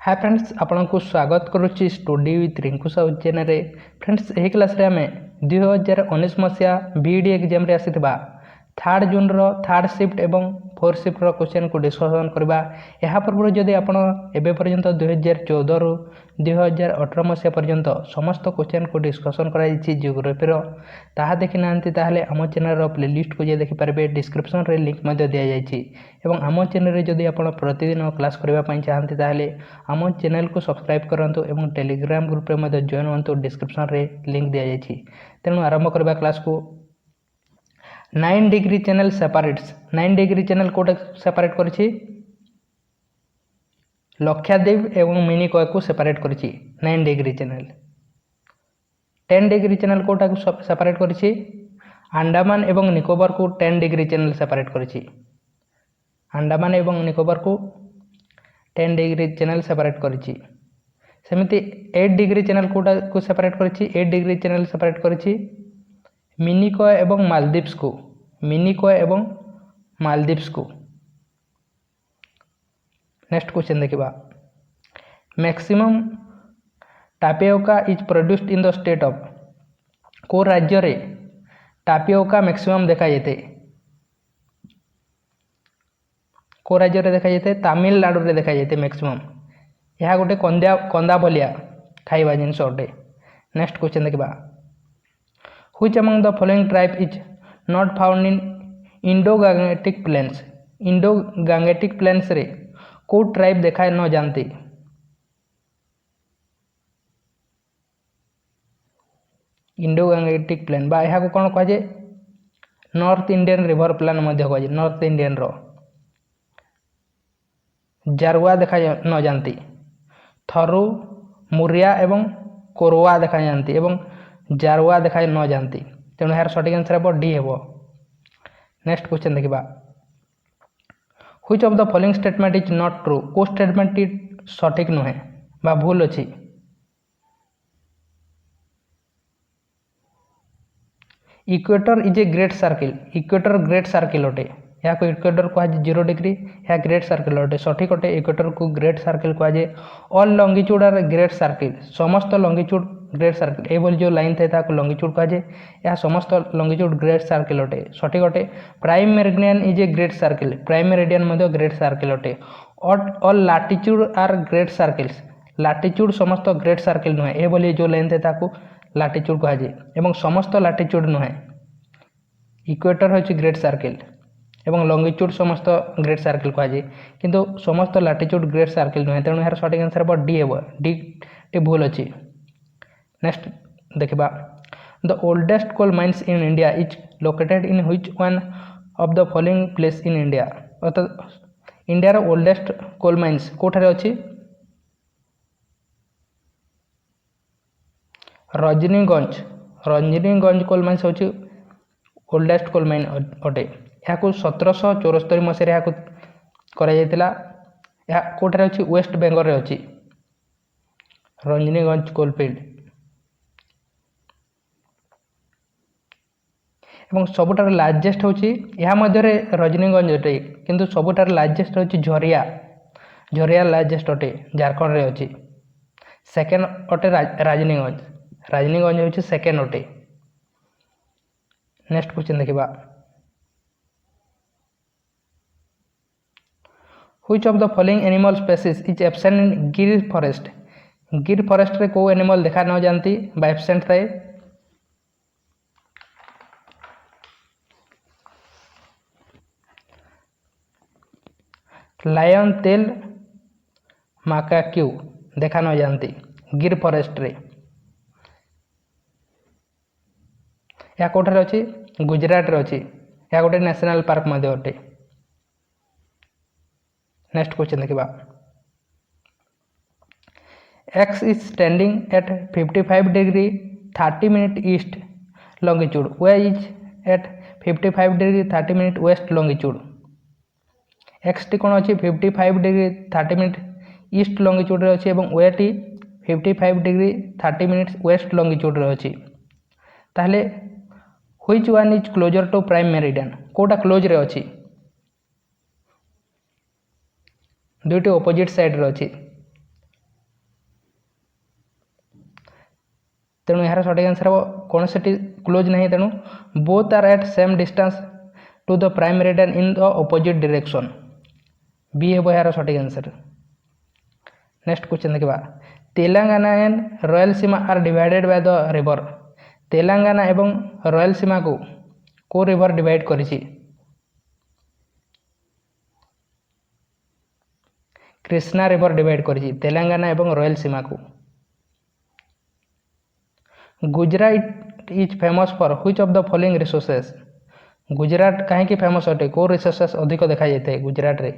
Hi friends, आपण को स्वागत करुच्ची study with Rinku Sahu channel रे। फ्रेंड्स, यही क्लास रे आमे 2019 मसीहा बीईडी एग्जाम रे आसीथिबा 3 जून रो 3 शिफ्ट एवं 4 शिफ्ट रो क्वेश्चन को डिस्कशन करबा। यहाँ पूर्व जदि आपण एबे पर्यंत 2014 रु 2018 मसीहा पर्यंत समस्त क्वेश्चन को डिस्कशन कराई जियोग्राफी रो ताहा देखि नांती ताहले आम चैनल रो प्लेलिस्ट को जे देखि पारबे। डिस्क्रिप्शन रे लिंक मध्ये दिया जायछि एवं आम चैनल रे जदि आपण प्रतिदिन क्लास करबा पई चाहंती ताहले आम चैनल को सब्सक्राइब करंतु एवं टेलीग्राम ग्रुप रे मध्ये जॉइन होंतु। डिस्क्रिप्शन रे लिंक दिया जायछि। तेणु आरंभ करबा क्लास को। 9 degree channel separates 9 degree channel कोटा सेपरेट करछि लक्षद्वीप एवं मिनिकॉय को सेपरेट करछि 9 डिग्री चैनल। 10 डिग्री चैनल कोटा को सेपरेट करछि अंडमान एवं निकोबार को 10 डिग्री चैनल सेपरेट करछि। अंडमान एवं निकोबार को 10 डिग्री चैनल सेपरेट करछि। सेमिति 8 डिग्री चैनल कोटा को सेपरेट करछि 8 डिग्री चैनल सेपरेट करछि मिनिकॉय एवं मालदीव्स को। मिनिकॉय एवं मालदीव्स को। नेक्स्ट क्वेश्चन देखिबा। Maximum tapioca is produced in the state of. को राज्य रे टापियोका मैक्सिमम देखा जेते को राज्य रे देखा जेते तमिलनाडु रे देखा जेते मैक्सिमम। यह गोटे कंदा भलिया खाइबा जिनस अटे। नेक्स्ट क्वेश्चन देखिबा। Which among the following tribe is not found in Indo Gangetic plains. Indo Gangetic plains रे को ट्राइब देखा न जानती। इंडो-गैंगेटिक प्लेन बा यह कौन कह जाए नॉर्थ इंडियन रिवर प्लान मध्य कह जाए। नॉर्थ इंडियन रो जारुआ देखा न जानती। थरु मुरिया एवं कोरवा देखा जानती एवं जारुआ देखा न जानती। तेणु यार सठिक आंसर हे डी हेबो। नेक्स्ट क्वेश्चन देखिबा। Which of the following statement is not true. को स्टेटमेंट टी सठिक नुहे बा भूल अछि। Equator is a great circle. Equator great circle अटे। या को इक्वेटर कह 0 डिग्री या ग्रेट सर्किल अटे। सठिक अटे इक्वेटर को ग्रेट सर्किल कह जाए। All longitude are great circle. समस्त लॉन्गिट्यूड ग्रेट सर्किल एवं जो लाइन थाए ताको लॉन्गिट्यूड कह जाए। या समस्त लॉन्गिट्यूड ग्रेट सर्किल अटे। सठिक अटे। Prime meridian is a great circle. Prime meridian मध्ये ग्रेट सर्किल अटे। All latitude are great circles. Latitude समस्त ग्रेट सर्किल नुहे एवं जो लाइन थाए ताको लैटिट्यूड कह जाए एवं समस्त लैटिट्यूड नुहे। इक्वेटर होची ग्रेट सर्किल एवं लॉन्गिट्यूड समस्त ग्रेट सर्किल कह जाए किंतु समस्त लैटिट्यूड ग्रेट सर्किल नुहे। तेणु यार सठिक आंसर हे डी हेबो। डी टी भूल अछि। नेक्स्ट देखिबा। The oldest coal mines in India is located in which one of the following place in India. अर्थात इंडिया रो ओल्डेस्ट कोल माइंस कोठारे अछि रजनीगंज। रजनीगंज कोल माइंस होची ओल्डेस्ट कोल माइन अटे। या 1774 मसीह करा जायतिला। या कोठारे अछि वेस्ट बेंगल रे अछि रजनीगंज कोलफील्ड। एवं सबुठार लार्जेस्ट होची या मध्यरे रजनीगंज अटे किंतु सबुठार लार्जेस्ट होची झरिया। झरिया लार्जेस्ट अटे झारखंड रे अछि। सेकेंड अटे राजनीगंज। राजनीगंज होची सेकेंड अटे। नेक्स्ट क्वेश्चन देखिबा। Which of the following animal species is absent in गिर फॉरेस्ट। गिर फॉरेस्ट रे को एनिमल देखा न जानती बा एब्सेंट थाए। लायन टेल माकाक्यू देखा न जानती गिर फॉरेस्ट रे। या कोठारे अछि गुजरात रे अछि। या गोटे नेशनल पार्क मध्ये अटे। नेक्स्ट क्वेश्चन देखिबा। X is standing at 55 degree 30 minute east longitude. Y is at 55 degree 30 minute west longitude. X टी कोन अछि 55 डिग्री 30 मिनट ईस्ट लॉन्गिट्यूड रे अछि एवं वाई टी 55 डिग्री 30 मिनट वेस्ट लॉन्गिट्यूड रे अछि। ताहले which one is closer to prime meridian. कोटा क्लोज रे अछि। दुईटी ऑपोजिट साइड रे अछि। यार सठिक आंसर हम कौन से क्लोज नहीं तेणु both are at same distance to the prime meridian in the opposite direction B हे यार सठिक आंसर। नेक्स्ट क्वेश्चन देखा Telangana and Rayalaseema are divided by the river Telangana एवं रयलसीमा को रिवर डिवाइड करिछि कृष्णा रिवर डिवाइड करिछि तेलंगाना एवं रयलसीमा को। Gujarat is famous for which of the following resources Gujarat कहीं फेमस अटे को रिसोर्सेस अधिक देखा जाए गुजरात रे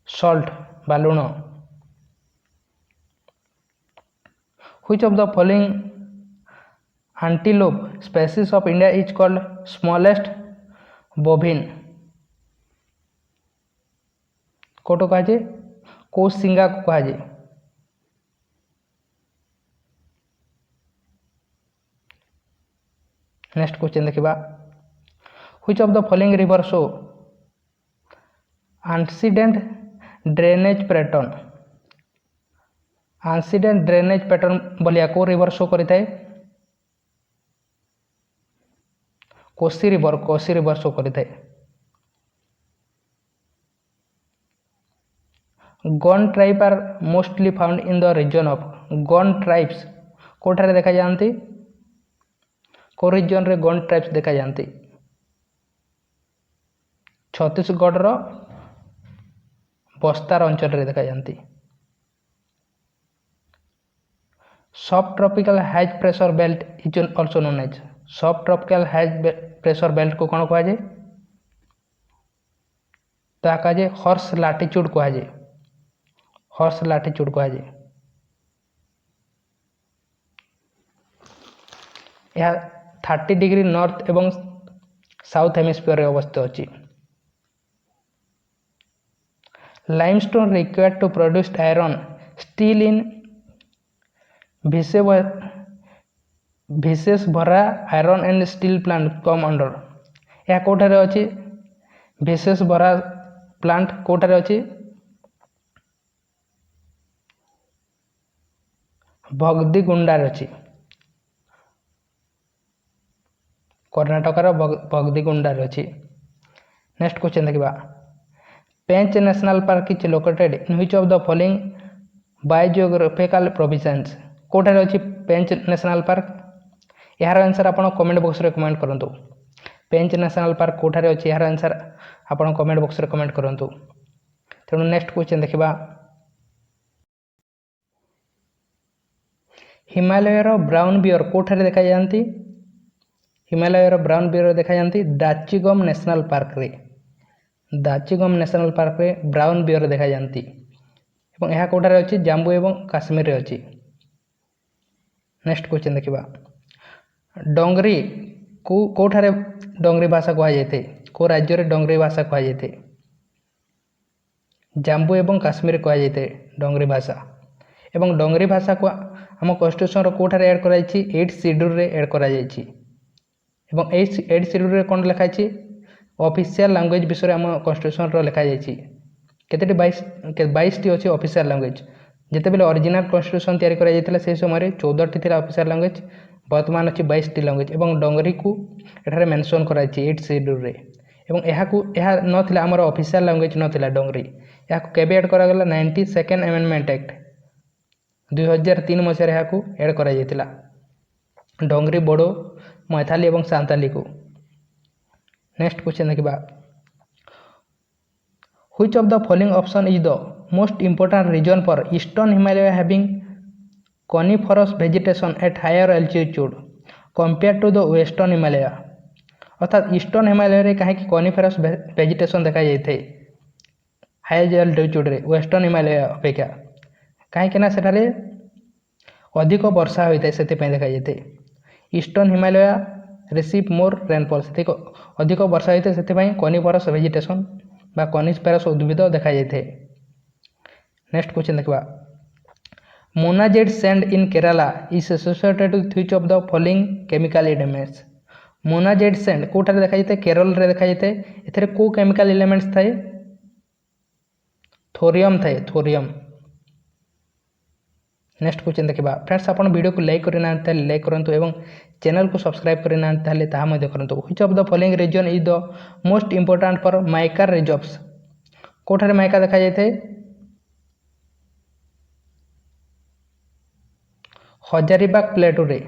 सॉल्ट बा लुण। Which of the following antelope species of India is called smallest bovine कोटो कहुए को सिंगा को कहुए। नेक्स्ट क्वेश्चन देखा which of the following river show antecedent drainage pattern antecedent drainage pattern बोलिया को रिवर शो करिଥାଏ कोसी रिवर शो करिଥାଏ। गन tribe are mostly found in the region of गन ट्राइब्स कोठारे देखा जाती को रीजन रे गन ट्राइब्स देखा जाती छत्तीसगढ़ रो बस्तार अंचल रे देखा जाती। Subtropical high pressure belt is also known as subtropical high pressure belt को कौन कहुए कहुए हॉर्स लाटिट्यूड कहुए हॉर्स लाटिट्यूड कहुए। यह 30 डिग्री नॉर्थ एवं साउथ हेमिस्फीयर अवस्थित अच्छी। Limestone required to produce iron steel in विशेष भरा iron and steel plant come under यह कोठारे अच्छी विशेष भरा प्लांट कोठारे अच्छी भगदीगुंडार अच्छी कर्णाटकर भगदीगुंडार अच्छी। नेक्स्ट क्वेश्चन देखा Pench national park is located in which of the following biogeographical provinces कोठारे अच्छी पेंच नेशनल पार्क यार आंसर आप कमेंट बॉक्स रे कमेंट करंतु पेंच नेशनल पार्क कोठारे अच्छी यार आंसर आप कमेंट बॉक्स रे कमेंट करंतु। तेणु नेक्स्ट क्वेश्चन देखा हिमालय ब्राउन बियर कोठारे देखा जाती हिमालय ब्राउन बियर देखा जाती दाचिगम नेशनल पार्क रे दाचिगम नेशनल पार्क रे ब्राउन बियर देखा जाती एवं यह कोठारे अच्छी जम्मू एवं काश्मीर रे अच्छी। नेक्स्ट क्वेश्चन देखा डोंगरी कोठारे डोंगरी भाषा कहुए को राज्य में डोंगरी भाषा कहुए जम्मू एवं काश्मीर कहुए डोंगरी भाषा एवं डोंगरी भाषा को आम कन्स्टिट्यूशन कोठारे ऐड कर 8 शेड्यूल रे ऐड कर 8 शेड्यूल रे कौन लिखाई ऑफिशियल लैंग्वेज विषय आम कन्स्टिट्यूशन लिखाई केते 22 टी अच्छी ऑफिशियल लैंग्वेज जिते बेले ओरिजिनल कन्स्टिट्यूशन तैयारी करा से समय 14 टी ऑफिशियल लैंग्वेज वर्तमान अच्छी 22 टी लैंग्वेज एवं डोंगरी को एठारे मेंशन कराई 8 शेड्यूल रे एवं यह नथिला हमर ऑफिशियल लैंग्वेज नथिला डोंगरी या केबे ऐड करा गला 92nd अमेंडमेंट एक्ट 2003 मसीह यहाँ को ऐड करा जायतिला डोंगरी बोडो मैथाली एवं सांताली को। नेक्स्ट क्वेश्चन देखा which of the following option is the most important reason for eastern Himalaya having coniferous vegetation at higher altitude compare to the western Himalaya अर्थात ईस्टर्न हिमालय रे कहीं कॉनिफरस वेजिटेशन देखा जाए हायर एल्टीट्यूड रे वेस्टर्न हिमालय अपेक्षा कहीं सेठारे अधिक वर्षा होता है से देखा जाए eastern Himalaya receive more rainfall से अधिक वर्षा होता है से कॉनिफरस वेजिटेशन बा कॉनिफरस उद्भिद देखा जाए। नेक्स्ट क्वेश्चन देखा monazite sand in Kerala is associated with which of the following chemical elements monazite sand कोठारे देखा जाए केरल रे देखा जाए एथरे को केमिकल एलिमेंट्स थाए थोरियम थाए थोरियम नेक्स्ट क्वेश्चन देखा फ्रेंड्स आपण वीडियो को लाइक करना लाइक करूँ और चैनल को सब्सक्राइब करना करूँ which of the following reason is the most important for mica reserves कोठारे माइका देखा जाए हजारीबाग प्लेटू रे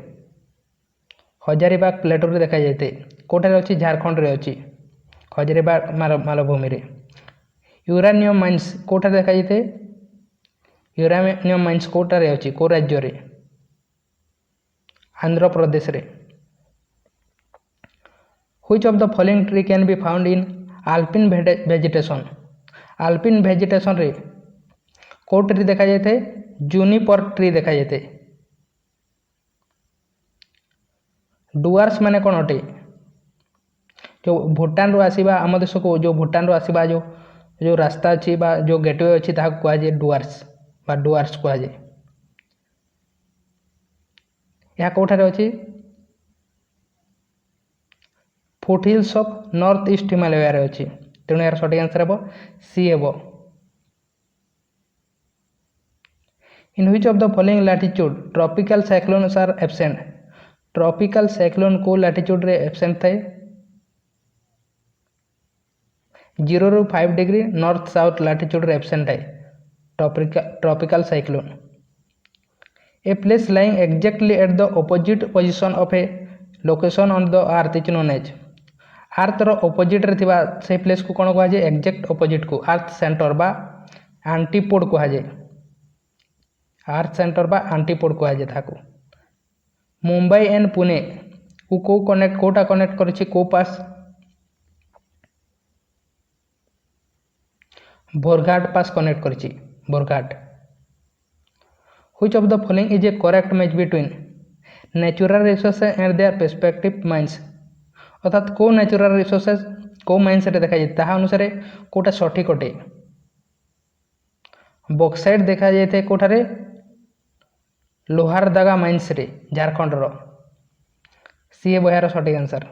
देखा जाए कोठारे अच्छी झारखंड रे अच्छी हजारीबाग मालभूमि रे यूरानियम माइन्स कोठारे देखा जाए यूरानियम माइन्स कोटारे अच्छी को राज्य रे आंध्र प्रदेश रे which of the following tree can be found in alpine vegetation रे को ट्री देखा जाए जूनिपर ट्री देखा जाए डुआर्स माने कौन अटे जो भूटान रो आसीबा आम देश को जो भूटान रो आसीबा जो रास्ता अच्छी जो गेटवे अच्छी ताहा कह जाए डुआर्स कह जाए यह कौठारे अच्छी foothills of north east Himalaya रे अच्छी तेणु यार सठिक आंसर हे सी हे in which of the following latitude tropical cyclones are absent tropical cyclone को लैटिट्यूड रे एब्सेंट थाए 0 ରୁ 5 डिग्री नॉर्थ साउथ लैटिट्यूड रे एब्सेंट है tropical cyclone a place lying exactly at the opposite position of a location on the earth is known as earth रो opposite रे थिबा से प्लेस को कोन कहा जाए एग्जैक्ट ऑपोजिट को अर्थ सेंटर बा एंटीपोड कहा जाए अर्थ सेंटर बा एंटीपोड कहा जाए ताको मुंबई एंड पुणे को कनेक्ट कोटा कनेक्ट करछि को पास बोरघाट पास कनेक्ट करछि Borghat which of the following is A correct match between natural resources and their perspective mines अर्थात को नेचुरल रिसोर्सेस को माइंस रे देखा जाए ताहा अनुसार कोटा सठिक अटे बॉक्साइट देखा जाए कोठारे लोहारदागा माइंस रे झारखंड रो सी ए बहार सठिक answer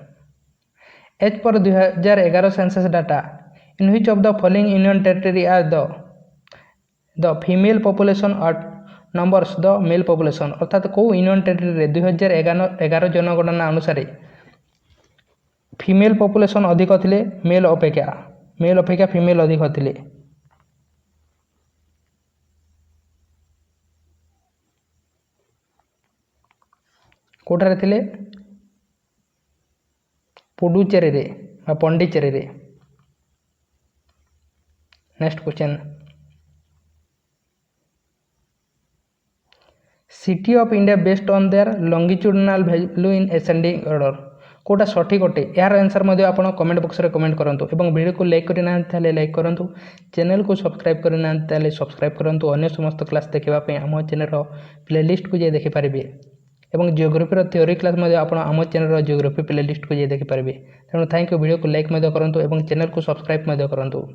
as per 2011 census data in which of the following union territory are the female population outnumbers the male population अर्थात को यूनियन टेरिटरी रे 2011 जनगणना अनुसार फीमेल पॉपुलेशन अधिक थिले मेल अपेक्षा फीमेल अधिक थिले कोठारे थिले पुडुचेरी रे पंडिचेरी रे next question city of India based on their longitudinal value in ascending order कोटा सठिक अटे यार आंसर मध्य आपण कमेंट बॉक्स रे कमेंट करंतु एवं वीडियो को लाइक करना ताले लाइक करंतु चैनल को सब्सक्राइब करना ताले सब्सक्राइब करंतु अन्य समस्त क्लास देखिबा पे हम चैनल रो प्लेलिस्ट को जे देखि पारिबे एवं जियोग्राफी रो थ्योरी क्लास मध्य आपण हम चैनल रो जियोग्राफी प्लेलिस्ट को जे देखि पारिबे तेणु थैंक यू वीडियो को लाइक मध्य करंतु एवं चैनल को सब्सक्राइब मध्य करंतु।